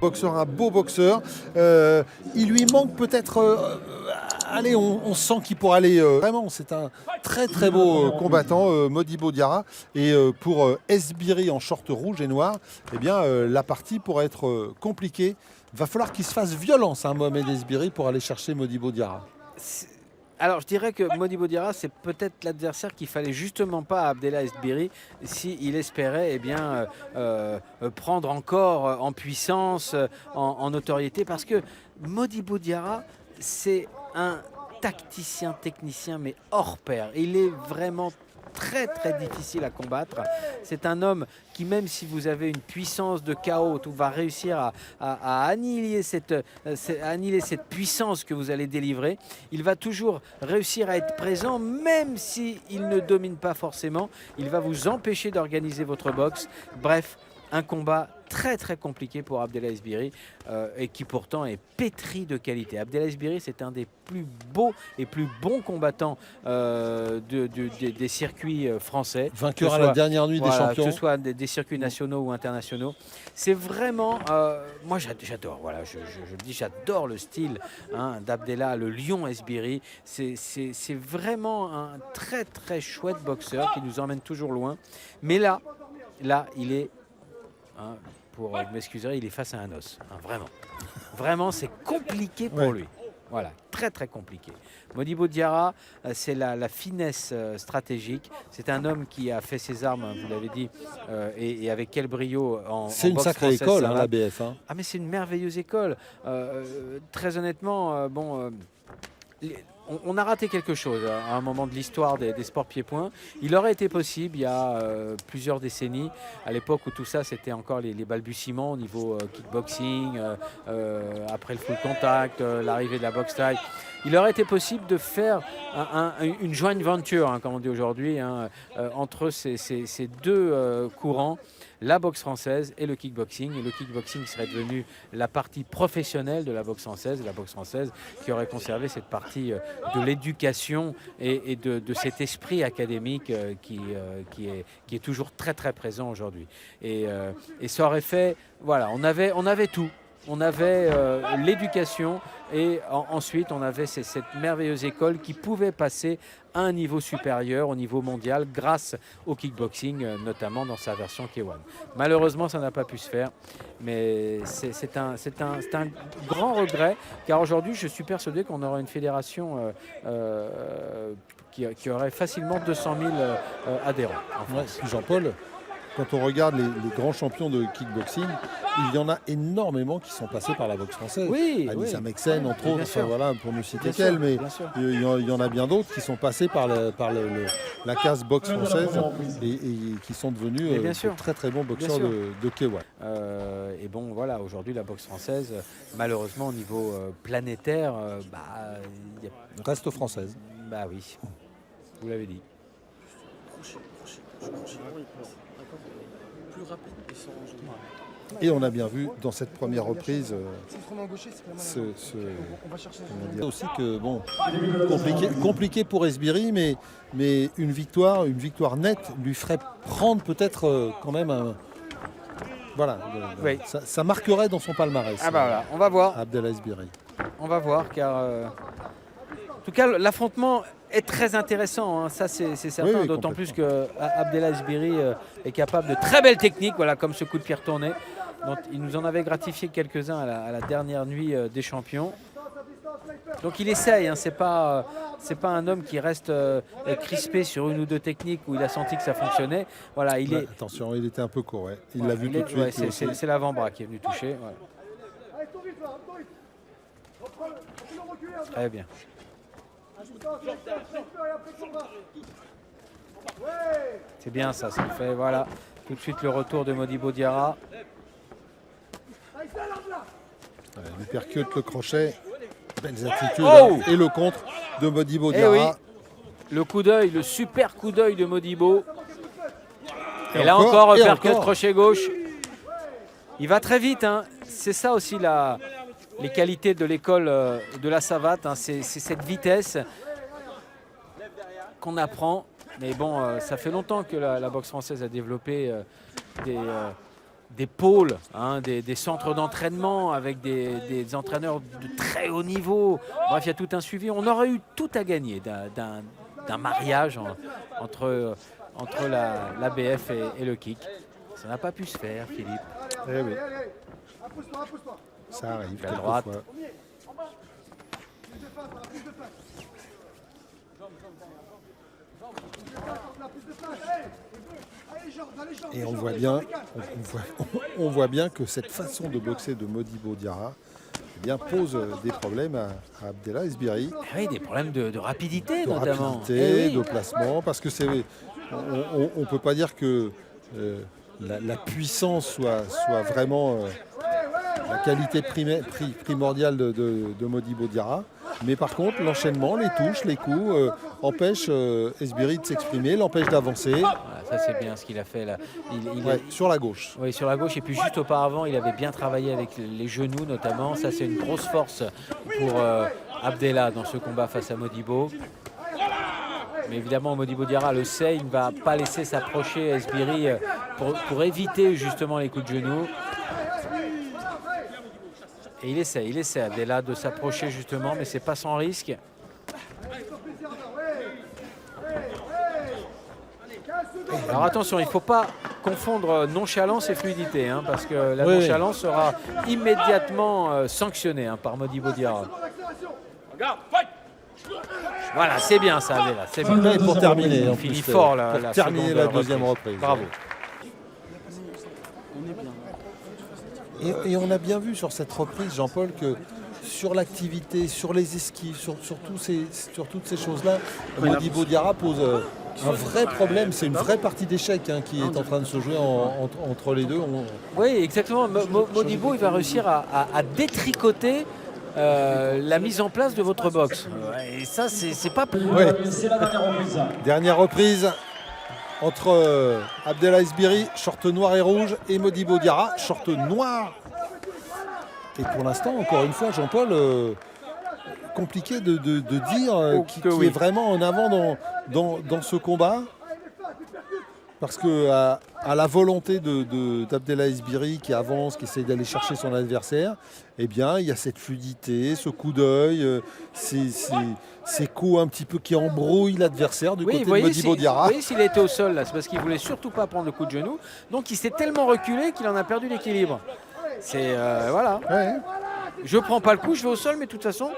Boxeur, un beau boxeur. Il lui manque peut-être... allez, on sent qu'il pourra aller... vraiment, c'est un très très beau combattant, Modibo Diarra. Et pour Esbiri en short rouge et noir, eh bien, la partie pourrait être compliquée. Va falloir qu'il se fasse violence, hein, Mohamed Esbiri, pour aller chercher Modibo Diarra. Alors je dirais que Modibo Diarra, c'est peut-être l'adversaire qu'il fallait justement pas à Abdellah Esbiri s'il espérait prendre encore en puissance, en notoriété, parce que Modibo Diarra, c'est un tacticien, technicien, mais hors pair. Il est vraiment très très difficile à combattre. C'est un homme qui, même si vous avez une puissance de chaos, tout va réussir à annihiler cette puissance que vous allez délivrer. Il va toujours réussir à être présent, même s'il ne domine pas forcément. Il va vous empêcher d'organiser votre boxe. Bref, un combat très très compliqué pour Abdellah Esbiri et qui pourtant est pétri de qualité. Abdellah Esbiri, c'est un des plus beaux et plus bons combattants des circuits français. Vainqueur à la dernière nuit des champions. Que ce soit des circuits nationaux ou internationaux. C'est vraiment... moi j'adore, voilà, je le dis, j'adore le style d'Abdellah, le lion Esbiri. C'est vraiment un très très chouette boxeur qui nous emmène toujours loin. Mais là il est... pour m'excuser, il est face à un os, vraiment. Vraiment, c'est compliqué pour lui. Voilà, très très compliqué. Modibo Diarra, c'est la finesse stratégique. C'est un homme qui a fait ses armes, vous l'avez dit, et avec quel brio en C'est une sacrée école, la BF. Ah mais c'est une merveilleuse école. Très honnêtement, on a raté quelque chose à un moment de l'histoire des sports pieds-points. Il aurait été possible, il y a plusieurs décennies, à l'époque où tout ça c'était encore les balbutiements au niveau kickboxing, après le full contact, l'arrivée de la boxe taille. Il aurait été possible de faire une joint venture, comme on dit aujourd'hui, entre ces deux courants, la boxe française et le kickboxing. Et le kickboxing serait devenu la partie professionnelle de la boxe française. La boxe française qui aurait conservé cette partie de l'éducation et de cet esprit académique qui est toujours très très présent aujourd'hui. Et ça aurait fait, voilà, on avait tout. On avait l'éducation et ensuite on avait cette merveilleuse école qui pouvait passer à un niveau supérieur, au niveau mondial, grâce au kickboxing, notamment dans sa version K1. Malheureusement, ça n'a pas pu se faire, mais c'est un grand regret, car aujourd'hui, je suis persuadé qu'on aura une fédération qui aurait facilement 200 000 adhérents en France. Jean-Paul, quand on regarde les grands champions de kickboxing, il y en a énormément qui sont passés par la boxe française. Oui, Anissa Meksen, entre autres, voilà, pour ne citer qu'elle, mais il y en a bien d'autres qui sont passés par la case boxe française et qui sont devenus très très bons boxeurs de K1. Et bon, voilà, aujourd'hui, la boxe française, malheureusement, au niveau planétaire, reste française. Bah oui, vous l'avez dit. Et on a bien vu dans cette première reprise aussi que bon, compliqué pour Esbiri, mais une victoire nette lui ferait prendre peut-être quand même un... Voilà, ça marquerait dans son palmarès. Ah bah voilà, on va voir. Abdellah Esbiri. On va voir, car en tout cas l'affrontement est très intéressant, ça c'est certain, d'autant plus que Abdellah Esbiri est capable de très belles techniques, voilà, comme ce coup de pied retourné. Donc, il nous en avait gratifié quelques-uns à la dernière nuit des champions. Donc il essaye, c'est pas un homme qui reste crispé sur une ou deux techniques où il a senti que ça fonctionnait. Voilà, attention, il était un peu court, il l'a vu tout de suite. C'est l'avant-bras qui est venu toucher. Voilà. Très bien. C'est bien ça le fait, voilà. Tout de suite le retour de Modibo Diarra. Il percute le crochet, belles attitudes, et le contre de Modibo Diarra. Le coup d'œil, le super coup d'œil de Modibo. Et là encore, percute crochet gauche. Il va très vite, c'est ça aussi les qualités de l'école de la savate, c'est cette vitesse qu'on apprend. Mais bon, ça fait longtemps que la boxe française a développé des pôles, hein, des centres d'entraînement avec des entraîneurs de très haut niveau. Bref, il y a tout un suivi. On aurait eu tout à gagner d'un mariage entre l'ABF et le kick. Ça n'a pas pu se faire, Philippe. Eh oui. Ça arrive. La droite. Fois. Et on voit bien, on voit bien que cette façon de boxer de Modibo Diarra eh bien, pose des problèmes à Abdellah Esbiri. Oui, des problèmes de rapidité De notamment. rapidité, Eh oui. de placement, parce que on ne peut pas dire que la puissance soit vraiment la qualité primordiale de Modibo Diarra. Mais par contre, l'enchaînement, les touches, les coups empêchent Esbiri de s'exprimer, l'empêchent d'avancer. Voilà, ça c'est bien ce qu'il a fait là. Sur la gauche. Oui, sur la gauche. Et puis juste auparavant, il avait bien travaillé avec les genoux notamment. Ça c'est une grosse force pour Abdellah dans ce combat face à Modibo. Mais évidemment, Modibo Diarra le sait, il ne va pas laisser s'approcher Esbiri pour éviter justement les coups de genoux. Et il essaie Abdellah de s'approcher justement, mais c'est pas sans risque. Alors attention, il ne faut pas confondre nonchalance et fluidité, hein, parce que la nonchalance sera immédiatement sanctionnée par Modibo Diarra. Voilà, c'est bien ça, Abdellah. C'est bien. Et pour terminer, Il finit fort pour terminer la deuxième reprise. Bravo. Et on a bien vu sur cette reprise, Jean-Paul, que sur l'activité, sur les esquives, sur toutes ces choses-là, Modibo Diarra pose un vrai problème. C'est une vraie partie d'échec qui est en train de se jouer entre les deux. Oui, exactement. Modibo, il va réussir à détricoter la mise en place de votre boxe. Et ça, c'est pas pour... Ouais. Dernière reprise entre Abdellah Esbiri, short noir et rouge, et Modibo Diarra, short noir. Et pour l'instant, encore une fois, Jean-Paul, compliqué de dire qui est vraiment en avant dans ce combat. Parce que à la volonté d'Abdellah Esbiri qui avance, qui essaie d'aller chercher son adversaire, eh bien, il y a cette fluidité, ce coup d'œil, ces coups un petit peu qui embrouillent l'adversaire du côté de Modibo Diarra. Vous voyez, s'il était au sol, là, c'est parce qu'il voulait surtout pas prendre le coup de genou. Donc, il s'est tellement reculé qu'il en a perdu l'équilibre. C'est voilà. Ouais. Je prends pas le coup, je vais au sol, mais de toute façon,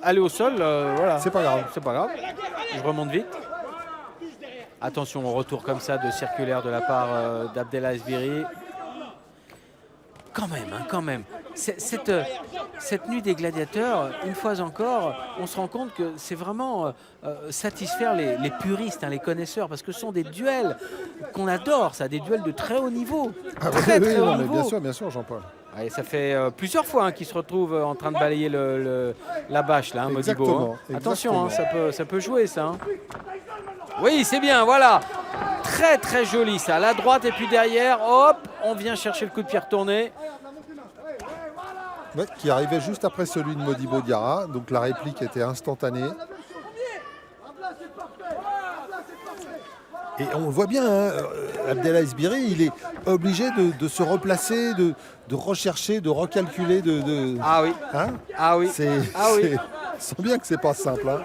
aller au sol, voilà. C'est pas grave. C'est pas grave. Je remonte vite. Attention au retour comme ça de circulaire de la part d'Abdellah Esbiri. Quand même. Cette nuit des gladiateurs, une fois encore, on se rend compte que c'est vraiment satisfaire les puristes, les connaisseurs, parce que ce sont des duels qu'on adore, ça, des duels de très haut niveau. Très haut niveau. Bien sûr, Jean-Paul. Ouais, ça fait plusieurs fois qu'il se retrouve en train de balayer la bâche, là, Modibo. Attention, ça peut jouer, ça. Oui, c'est bien, voilà. Très joli, ça. La droite, et puis derrière, hop, on vient chercher le coup de pied retourné. Ouais, qui arrivait juste après celui de Modibo Diarra, donc la réplique était instantanée. Et on le voit bien, Abdellah Esbiri, il est obligé de se replacer, de rechercher, de recalculer. Ah oui. Hein, ah oui. On sent bien que c'est pas simple. Hein.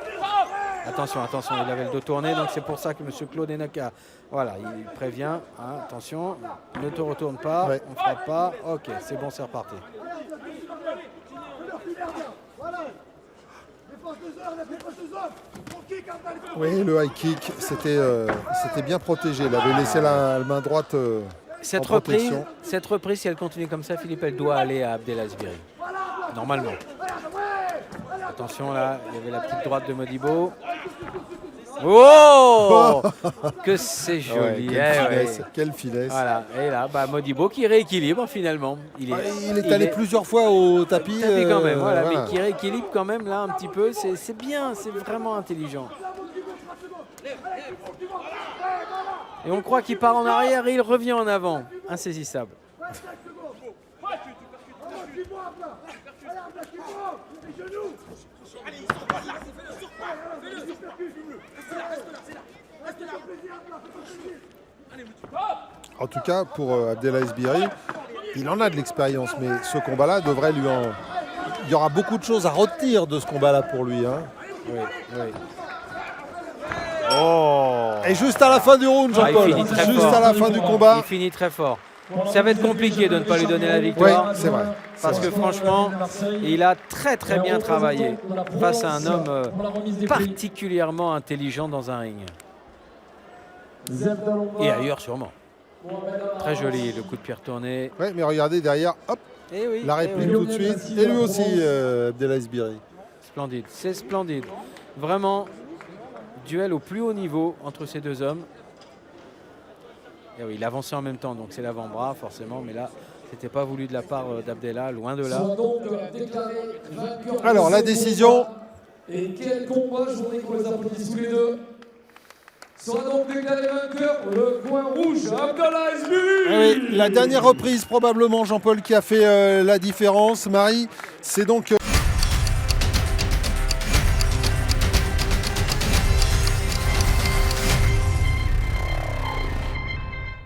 Attention, il avait le dos tourné, donc c'est pour ça que M. Claude Enaka, voilà, il prévient, attention, ne te retourne pas, on ne frappe pas, ok, c'est bon, c'est reparti. Oui, le high kick, c'était bien protégé, il avait laissé la main droite cette reprise, si elle continue comme ça, Philippe, elle doit aller à Abdellah Esbiri, normalement. Attention là, il y avait la petite droite de Modibo. Oh, que c'est joli. Quelle finesse. Voilà, et là, Modibo qui rééquilibre finalement. Il est allé plusieurs fois au tapis. Quand même, mais qui rééquilibre quand même là un petit peu. C'est bien, c'est vraiment intelligent. Et on croit qu'il part en arrière et il revient en avant. Insaisissable. En tout cas, pour Abdellah Esbiri, il en a de l'expérience, mais ce combat-là devrait lui en... Il y aura beaucoup de choses à retenir de ce combat-là pour lui. Hein. Oui, oui. Oh. Et juste à la fin du round, Jean-Paul, juste à la fin du combat. Il finit très fort. Ça va être compliqué de ne pas lui donner la victoire. Oui, c'est vrai. Parce que franchement, il a très très bien travaillé face à un homme particulièrement intelligent dans un ring. Et ailleurs sûrement. Très joli, le coup de pied retourné. Oui, mais regardez derrière, hop, Et oui, la réplique tout de suite. Et lui aussi, Abdellah Esbiri. Splendide, c'est splendide. Vraiment, duel au plus haut niveau entre ces deux hommes. Et oui, il avançait en même temps, donc c'est l'avant-bras forcément, mais là, c'était pas voulu de la part d'Abdellah, loin de là. Alors, la décision. Et quel combat, je voudrais qu'on les applaudisse tous les deux. Sera donc déclaré vainqueur le coin rouge, Abdellah Esbiri. Oui, la dernière reprise probablement, Jean-Paul, qui a fait la différence. Marie, c'est donc...